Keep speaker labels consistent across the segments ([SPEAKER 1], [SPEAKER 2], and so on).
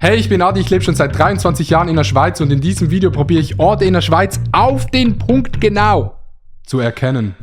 [SPEAKER 1] Hey, ich bin Adi, ich lebe schon seit 23 Jahren in der Schweiz und in diesem Video probiere ich Orte in der Schweiz auf den Punkt genau zu erkennen.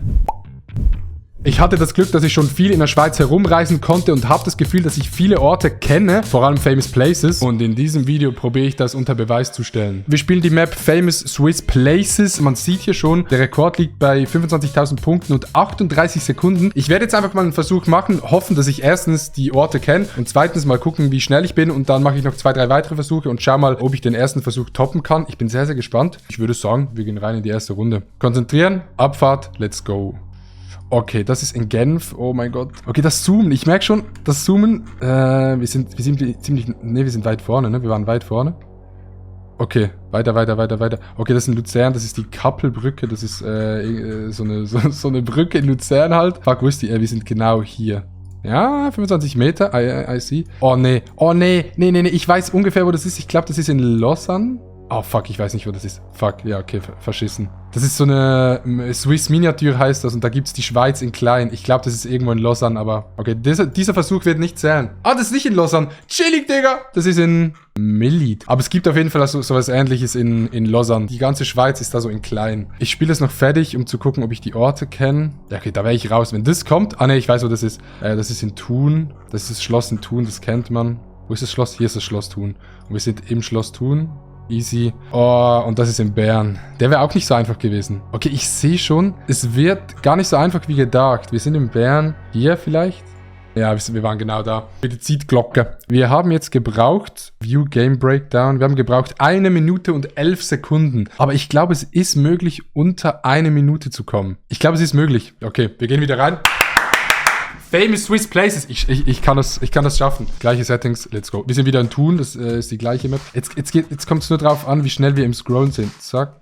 [SPEAKER 1] Ich hatte das Glück, dass ich schon viel in der Schweiz herumreisen konnte und habe das Gefühl, dass ich viele Orte kenne, vor allem Famous Places. Und in diesem Video probiere ich das unter Beweis zu stellen. Wir spielen die Map Famous Swiss Places. Man sieht hier schon, der Rekord liegt bei 25.000 Punkten und 38 Sekunden. Ich werde jetzt einfach mal einen Versuch machen, hoffen, dass ich erstens die Orte kenne und zweitens mal gucken, wie schnell ich bin. Und dann mache ich noch 2, 3 weitere Versuche und schau mal, ob ich den ersten Versuch toppen kann. Ich bin sehr, sehr gespannt. Ich würde sagen, wir gehen rein in die erste Runde. Konzentrieren, Abfahrt, let's go. Okay, das ist in Genf. Oh mein Gott. Okay, das Zoomen. Ich merke schon, das Zoomen. Wir sind ziemlich... Ne, wir sind weit vorne, ne? Wir waren weit vorne. Okay, weiter. Okay, das ist in Luzern. Das ist die Kappelbrücke. Das ist so eine Brücke in Luzern halt. Fuck, wo ist die? Wir sind genau hier. Ja, 25 Meter. I see. Oh, nee. Nee. Ich weiß ungefähr, wo das ist. Ich glaube, das ist in Lausanne. Oh, fuck, ich weiß nicht, wo das ist. Fuck, ja, okay, verschissen. Das ist so eine Swiss Miniatur heißt das und da gibt es die Schweiz in klein. Ich glaube, das ist irgendwo in Lausanne, aber... Okay, dieser Versuch wird nicht zählen. Ah, das ist nicht in Lausanne. Chillig, Digga. Das ist in Millit. Aber es gibt auf jeden Fall sowas Ähnliches in Lausanne. Die ganze Schweiz ist da so in klein. Ich spiele das noch fertig, um zu gucken, ob ich die Orte kenne. Ja, okay, da wäre ich raus. Wenn das kommt... Ah, ne, ich weiß, wo das ist. Das ist in Thun. Das ist das Schloss in Thun, das kennt man. Wo ist das Schloss? Hier ist das Schloss Thun. Und wir sind im Schloss Thun. Easy. Oh, und das ist in Bern. Der wäre auch nicht so einfach gewesen. Okay, ich sehe schon, es wird gar nicht so einfach wie gedacht. Wir sind in Bern. Hier vielleicht? Ja, wir waren genau da. Bitte zieht Glocke. Wir haben jetzt gebraucht, View Game Breakdown, wir haben gebraucht 1 Minute und 11 Sekunden. Aber ich glaube, es ist möglich, unter 1 Minute zu kommen. Ich glaube, es ist möglich. Okay, wir gehen wieder rein. Famous Swiss Places. Ich kann das schaffen. Gleiche Settings. Let's go. Wir sind wieder in Thun. Das ist die gleiche Map. Jetzt kommt es nur drauf an, wie schnell wir im Scrollen sind. Zack.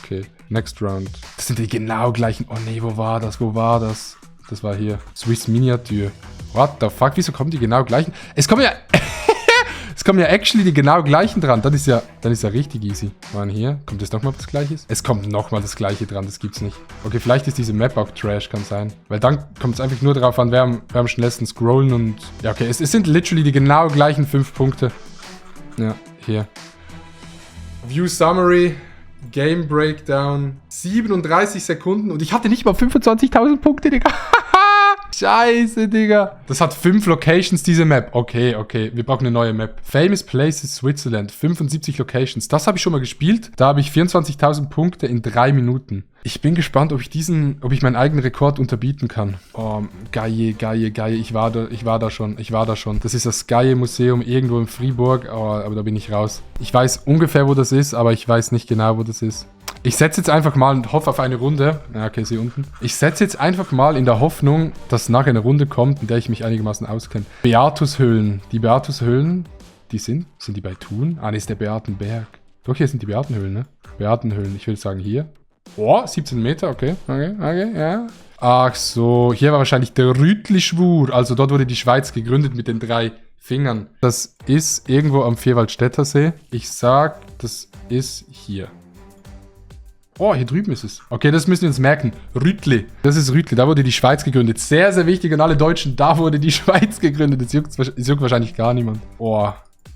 [SPEAKER 1] Okay. Next round. Das sind die genau gleichen. Oh nee, wo war das? Das war hier. Swiss Miniatur. What the fuck? Wieso kommen die genau gleichen? Es kommen ja actually die genau gleichen dran. Dann ist ja richtig easy. Waren hier. Kommt jetzt nochmal das Gleiche? Es kommt nochmal das Gleiche dran. Das gibt's nicht. Okay, vielleicht ist diese Map auch Trash. Kann sein. Weil dann kommt es einfach nur darauf an, wer am schnellsten scrollen und... Ja, okay. Es sind literally die genau gleichen 5 Punkte. Ja, hier. View Summary. Game Breakdown. 37 Sekunden. Und ich hatte nicht mal 25.000 Punkte, Digga. Scheiße, Digga. Das hat 5 Locations, diese Map. Okay. Wir brauchen eine neue Map. Famous Places Switzerland. 75 Locations. Das habe ich schon mal gespielt. Da habe ich 24.000 Punkte in 3 Minuten. Ich bin gespannt, ob ich meinen eigenen Rekord unterbieten kann. Oh, geil. Ich war da schon. Das ist das Gaie Museum irgendwo in Fribourg. Oh, aber da bin ich raus. Ich weiß ungefähr, wo das ist, aber ich weiß nicht genau, wo das ist. Ich setze jetzt einfach mal und hoffe auf eine Runde. Ja, okay, sie unten. Ich setze jetzt einfach mal in der Hoffnung, dass nachher eine Runde kommt, in der ich mich einigermaßen auskenne. Beatushöhlen. Die Beatushöhlen, sind die bei Thun? Ah, ne, ist der Beatenberg. Doch, hier sind die Beatenhöhlen, ne? Beatenhöhlen, ich würde sagen hier. Oh, 17 Meter, okay, ja. Ach so, hier war wahrscheinlich der Rütli-Schwur. Also dort wurde die Schweiz gegründet mit den 3 Fingern. Das ist irgendwo am Vierwaldstättersee. Ich sag, das ist hier. Oh, hier drüben ist es. Okay, das müssen wir uns merken. Rütli. Das ist Rütli. Da wurde die Schweiz gegründet. Sehr, sehr wichtig an alle Deutschen. Da wurde die Schweiz gegründet. Das juckt wahrscheinlich gar niemand. Oh,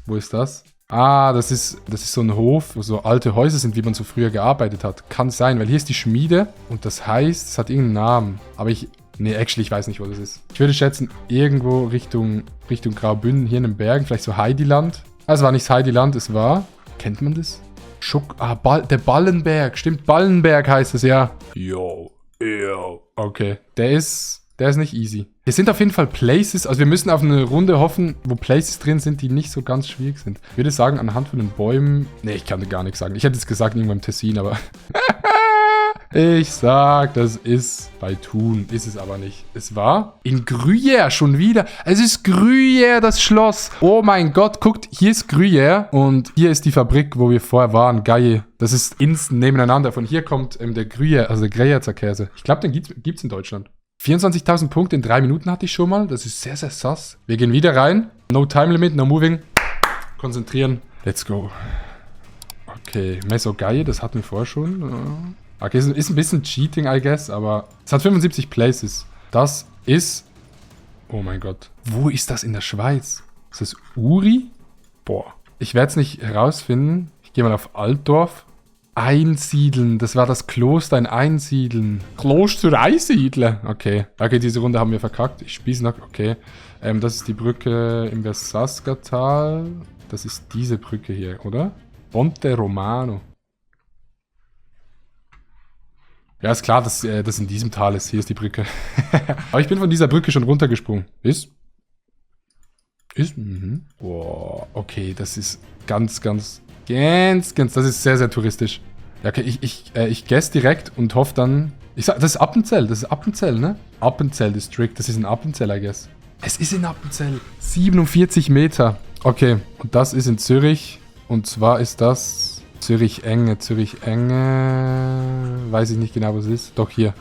[SPEAKER 1] wo ist das? Ah, das ist so ein Hof, wo so alte Häuser sind, wie man so früher gearbeitet hat. Kann sein, weil hier ist die Schmiede. Und das heißt, es hat irgendeinen Namen. Aber nee, actually, ich weiß nicht, wo das ist. Ich würde schätzen, irgendwo Richtung Graubünden, hier in den Bergen. Vielleicht so Heidiland. Ah, es war nicht Heidiland, es war... Kennt man das? Der Ballenberg. Stimmt, Ballenberg heißt es, ja. Yo. Okay. Der ist nicht easy. Hier sind auf jeden Fall Places. Also wir müssen auf eine Runde hoffen, wo Places drin sind, die nicht so ganz schwierig sind. Ich würde sagen, anhand von den Bäumen... Nee, ich kann dir gar nichts sagen. Ich hätte jetzt gesagt, irgendwo im Tessin, aber... Ich sag, das ist bei Thun. Ist es aber nicht. Es war in Gruyère schon wieder. Es ist Gruyère, das Schloss. Oh mein Gott, guckt, hier ist Gruyère und hier ist die Fabrik, wo wir vorher waren. Geil. Das ist instant nebeneinander. Von hier kommt der Gruyère, also der Gruyère Käse. Ich glaube, den gibt's in Deutschland. 24.000 Punkte in 3 Minuten hatte ich schon mal. Das ist sehr, sehr sass. Wir gehen wieder rein. No time limit, no moving. Konzentrieren. Let's go. Okay, Mesogaie, das hatten wir vorher schon. Okay, ist ein bisschen Cheating, I guess, aber es hat 75 Places. Das ist... Oh mein Gott. Wo ist das in der Schweiz? Ist das Uri? Boah. Ich werde es nicht herausfinden. Ich gehe mal auf Altdorf. Einsiedeln. Das war das Kloster in Einsiedeln. Kloster Einsiedeln. Okay. Okay, diese Runde haben wir verkackt. Ich spiele es noch. Okay. Das ist die Brücke im Versaskatal. Das ist diese Brücke hier, oder? Ponte Romano. Ja, ist klar, dass das in diesem Tal ist. Hier ist die Brücke. Aber ich bin von dieser Brücke schon runtergesprungen. Ist? Boah, okay, das ist ganz, das ist sehr, sehr touristisch. Ja, okay, ich guess direkt und hoffe dann... Ich sag, das ist Appenzell, ne? Appenzell District, das ist in Appenzell, I guess. Es ist in Appenzell. 47 Meter. Okay, und das ist in Zürich. Und zwar ist das Zürich-Enge. Weiß ich nicht genau, was es ist. Doch, hier.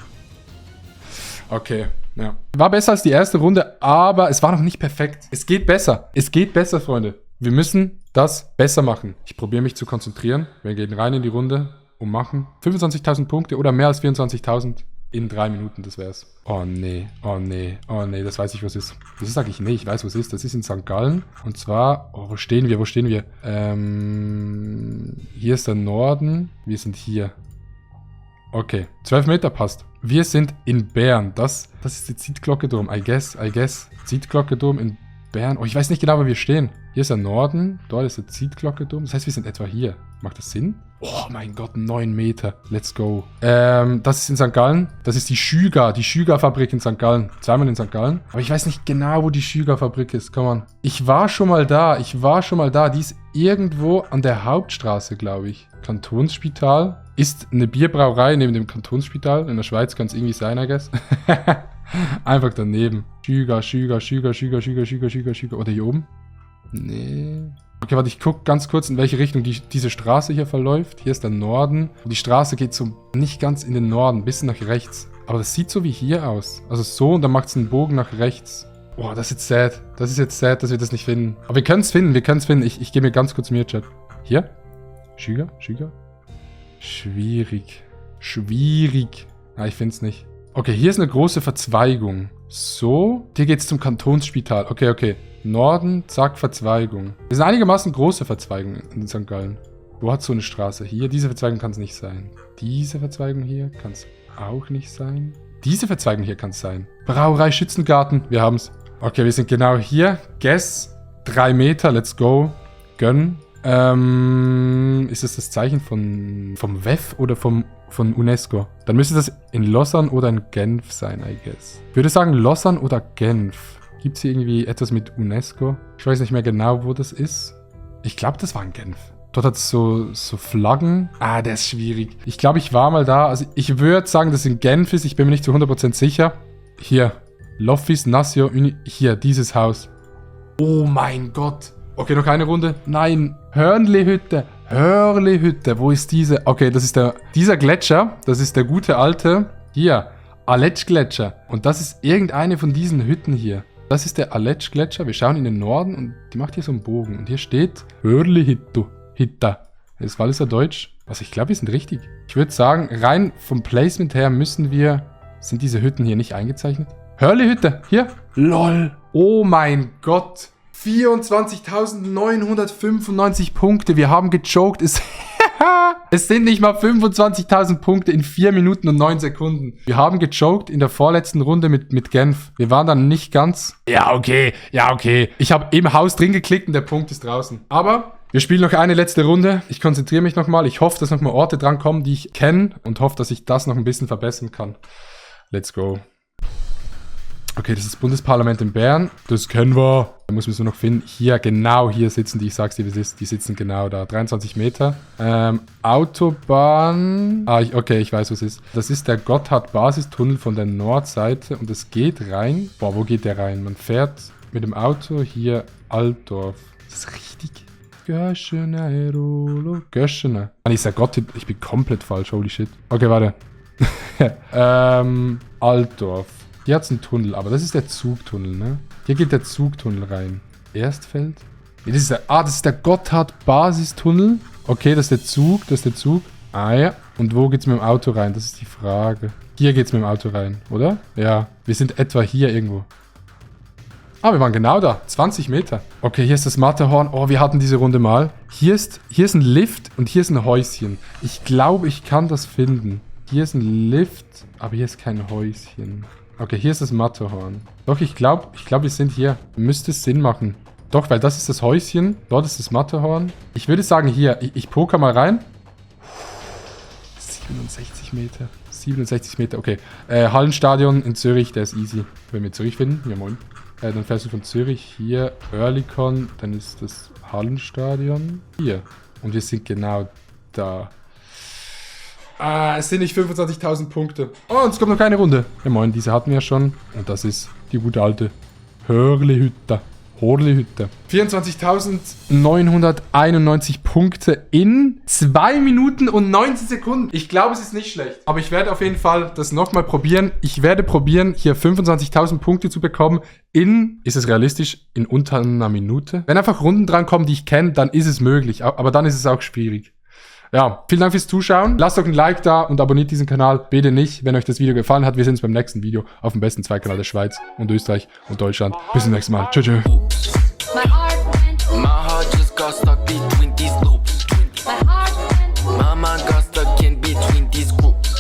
[SPEAKER 1] Okay, ja. War besser als die erste Runde, aber es war noch nicht perfekt. Es geht besser. Es geht besser, Freunde. Wir müssen das besser machen. Ich probiere mich zu konzentrieren. Wir gehen rein in die Runde und machen 25.000 Punkte oder mehr als 24.000 in 3 Minuten. Das wär's. Oh nee, das weiß ich, was ist. Das sage ich, nee, ich weiß, was ist. Das ist in St. Gallen. Und zwar, wo stehen wir? Hier ist der Norden. Wir sind hier. Okay, 12 Meter passt. Wir sind in Bern. Das ist die Zietglocke-Dom. I guess. Zietglocke-Dom in Bern. Oh, ich weiß nicht genau, wo wir stehen. Hier ist der Norden. Dort ist der Zietglocke-Dom. Das heißt, wir sind etwa hier. Macht das Sinn? Oh mein Gott, 9 Meter. Let's go. Das ist in St. Gallen. Das ist die Schüger-Fabrik in St. Gallen. Zweimal in St. Gallen. Aber ich weiß nicht genau, wo die Schüger-Fabrik ist. Komm on. Ich war schon mal da. Die ist irgendwo an der Hauptstraße, glaube ich. Kantonsspital. Ist eine Bierbrauerei neben dem Kantonsspital. In der Schweiz kann es irgendwie sein, I guess. Einfach daneben. Schüger. Oder hier oben? Nee. Okay, warte, ich gucke ganz kurz, in welche Richtung diese Straße hier verläuft. Hier ist der Norden. Und die Straße geht so nicht ganz in den Norden, ein bisschen nach rechts. Aber das sieht so wie hier aus. Also so, und dann macht es einen Bogen nach rechts. Boah, das ist jetzt sad. Das ist jetzt sad, dass wir das nicht finden. Aber wir können es finden. Ich gehe mir ganz kurz mir Chat. Hier? Schüger? Schwierig. Ah, ich finde es nicht. Okay, hier ist eine große Verzweigung. So. Hier geht es zum Kantonsspital. Okay. Norden, zack, Verzweigung. Das sind einigermaßen große Verzweigungen in St. Gallen. Wo hat so eine Straße? Hier, diese Verzweigung kann es nicht sein. Diese Verzweigung hier kann es auch nicht sein. Diese Verzweigung hier kann es sein. Brauerei Schützengarten, wir haben es. Okay, wir sind genau hier. Guess, 3 Meter, let's go. Gönn. Ist das Zeichen vom WEF oder von UNESCO? Dann müsste das in Lausanne oder in Genf sein, I guess. Ich würde sagen Lausanne oder Genf. Gibt es hier irgendwie etwas mit UNESCO? Ich weiß nicht mehr genau, wo das ist. Ich glaube, das war in Genf. Dort hat es so Flaggen. Ah, der ist schwierig. Ich glaube, ich war mal da. Also ich würde sagen, dass es in Genf ist. Ich bin mir nicht zu 100% sicher. Hier. L'Office National Uni. Hier, dieses Haus. Oh mein Gott. Okay, noch eine Runde. Nein. Hörnli-Hütte. Wo ist diese? Okay, das ist dieser Gletscher. Das ist der gute alte. Hier. Aletsch-Gletscher. Und das ist irgendeine von diesen Hütten hier. Das ist der Aletsch-Gletscher. Wir schauen in den Norden und die macht hier so einen Bogen. Und hier steht Hörli-Hitta. Das war alles ja Deutsch. Also ich glaube, wir sind richtig. Ich würde sagen, rein vom Placement her sind diese Hütten hier nicht eingezeichnet. Hörli-Hütte. Hier. LOL. Oh mein Gott. 24.995 Punkte. Wir haben gechoked. Es sind nicht mal 25.000 Punkte in 4 Minuten und 9 Sekunden. Wir haben gechoked in der vorletzten Runde mit Genf. Wir waren dann nicht ganz... Ja, okay. Ich habe im Haus drin geklickt und der Punkt ist draußen. Aber wir spielen noch eine letzte Runde. Ich konzentriere mich nochmal. Ich hoffe, dass nochmal Orte drankommen, die ich kenne. Und hoffe, dass ich das noch ein bisschen verbessern kann. Let's go. Okay, das ist das Bundesparlament in Bern. Das kennen wir. Da muss man so noch finden. Hier, genau hier sitzen die. Ich sag's dir, wie es ist. Die sitzen genau da. 23 Meter. Autobahn. Okay, ich weiß, was es ist. Das ist der Gotthard-Basistunnel von der Nordseite. Und es geht rein. Boah, wo geht der rein? Man fährt mit dem Auto hier Altdorf. Ist das richtig? Göschene. Ich sag Gott, ich bin komplett falsch. Holy shit. Okay, warte. Altdorf. Hier hat es einen Tunnel, aber das ist der Zugtunnel, ne? Hier geht der Zugtunnel rein. Erstfeld? Nee, das ist der Gotthard-Basistunnel. Okay, das ist der Zug. Ah ja. Und wo geht's mit dem Auto rein? Das ist die Frage. Hier geht's mit dem Auto rein, oder? Ja. Wir sind etwa hier irgendwo. Ah, wir waren genau da. 20 Meter. Okay, hier ist das Matterhorn. Oh, wir hatten diese Runde mal. Hier ist ein Lift und hier ist ein Häuschen. Ich glaube, ich kann das finden. Hier ist ein Lift, aber hier ist kein Häuschen. Okay, hier ist das Matterhorn. Doch, ich glaube, wir sind hier. Müsste es Sinn machen. Doch, weil das ist das Häuschen. Dort ist das Matterhorn. Ich würde sagen, hier. Ich poker mal rein. 67 Meter. 67 Meter, okay. Hallenstadion in Zürich, der ist easy. Wenn wir Zürich finden, ja moin. Dann fährst du von Zürich hier, Oerlikon, dann ist das Hallenstadion hier. Und wir sind genau da. Ah, es sind nicht 25.000 Punkte. Oh, und es kommt noch keine Runde. Ja moin, diese hatten wir schon. Und das ist die gute alte Hörlihütte. 24.991 Punkte in 2 Minuten und 19 Sekunden. Ich glaube, es ist nicht schlecht. Aber ich werde auf jeden Fall das nochmal probieren. Ich werde probieren, hier 25.000 Punkte zu bekommen in, ist es realistisch, in unter einer Minute. Wenn einfach Runden drankommen, die ich kenne, dann ist es möglich. Aber dann ist es auch schwierig. Ja, vielen Dank fürs Zuschauen. Lasst doch ein Like da und abonniert diesen Kanal. Bitte nicht, wenn euch das Video gefallen hat. Wir sehen uns beim nächsten Video auf dem besten Zweikanal der Schweiz und Österreich und Deutschland. Bis zum nächsten Mal. Tschüss. Tschüss.